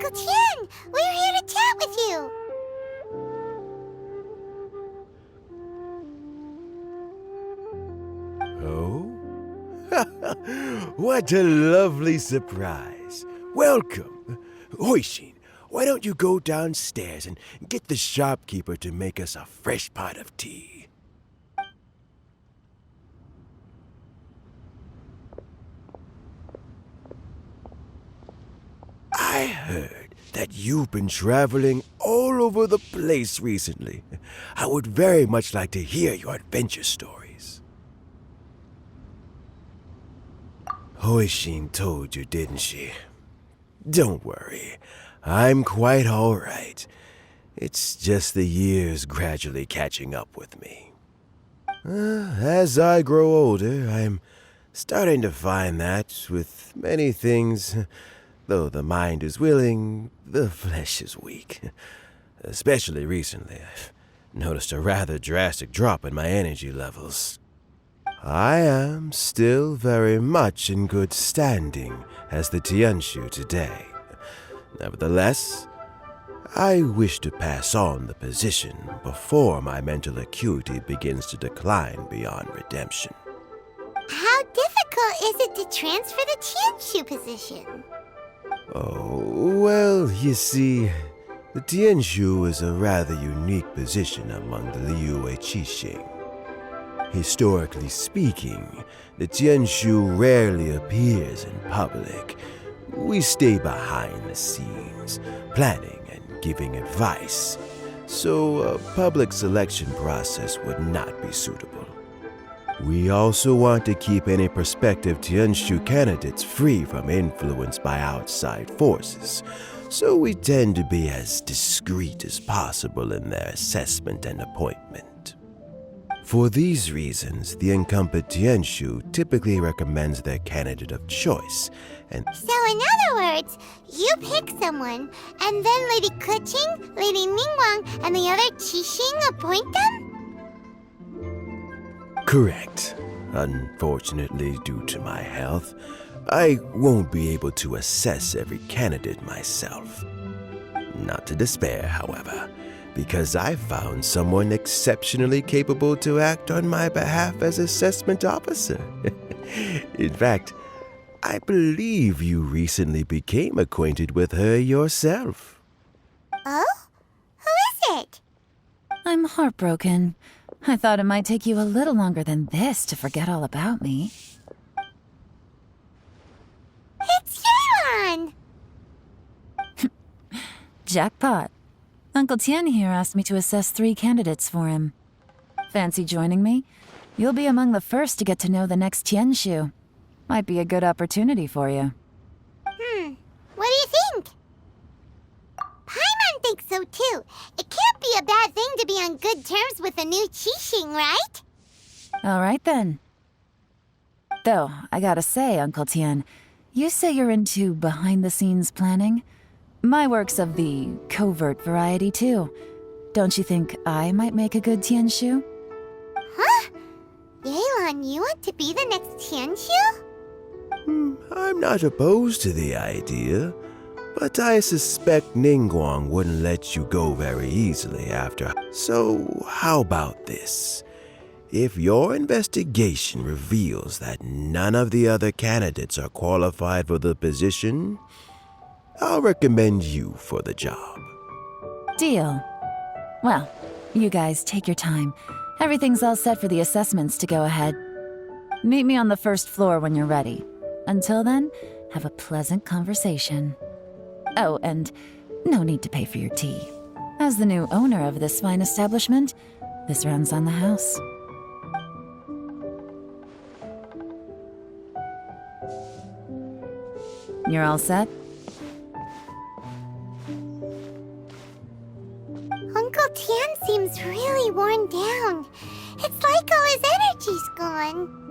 Uncle Tian! We're here to chat with you! Oh? What a lovely surprise. Welcome. Hoishin, why don't you go downstairs and get the shopkeeper to make us a fresh pot of tea? I heard that you've been traveling all over the place recently. I would very much like to hear your adventure stories. Hoishin told you, didn't she? Don't worry. I'm quite all right. It's just the years gradually catching up with me. As I grow older, I'm starting to find that with many things, though the mind is willing, the flesh is weak. Especially recently, I've noticed a rather drastic drop in my energy levels. I am still very much in good standing as the Tianshu today. Nevertheless, I wish to pass on the position before my mental acuity begins to decline beyond redemption. How difficult is it to transfer the Tianshu position? Oh, well, you see, the Tianshu is a rather unique position among the Liyue Qixing. Historically speaking, the Tianshu rarely appears in public. We stay behind the scenes, planning and giving advice, so a public selection process would not be suitable. We also want to keep any prospective Tianshu candidates free from influence by outside forces, so we tend to be as discreet as possible in their assessment and appointment. For these reasons, the incumbent Tianshu typically recommends their candidate of choice, and So in other words, you pick someone, and then Lady Keqing, Lady Ningguang, and the other Qixing appoint them? correct. Unfortunately, due to my health, I won't be able to assess every candidate myself. Not to despair, however, because I found someone exceptionally capable to act on my behalf as assessment officer. In fact, I believe you recently became acquainted with her yourself. Oh? Who is it? I'm heartbroken. I thought it might take you a little longer than this to forget all about me. It's Yelan! Jackpot. Uncle Tian here asked me to assess 3 candidates for him. Fancy joining me? You'll be among the first to get to know the next Tianshu. Might be a good opportunity for you. What do you think? Paimon thinks so too. It can't be a bad thing to be on good terms with a new Qixing, right? All right then. Though, I gotta say, Uncle Tian, you say you're into behind-the-scenes planning? My work's of the covert variety too. Don't you think I might make a good Tianshu? Huh? Yelan, you want to be the next Tianshu? I'm not opposed to the idea, but I suspect Ningguang wouldn't let you go very easily after. So, how about this? If your investigation reveals that none of the other candidates are qualified for the position, I'll recommend you for the job. Deal. Well, you guys take your time. Everything's all set for the assessments to go ahead. Meet me on the first floor when you're ready. Until then, have a pleasant conversation. Oh, and no need to pay for your tea. As the new owner of this fine establishment, this runs on the house. You're all set? Uncle Tian seems really worn down. It's like all his energy's gone.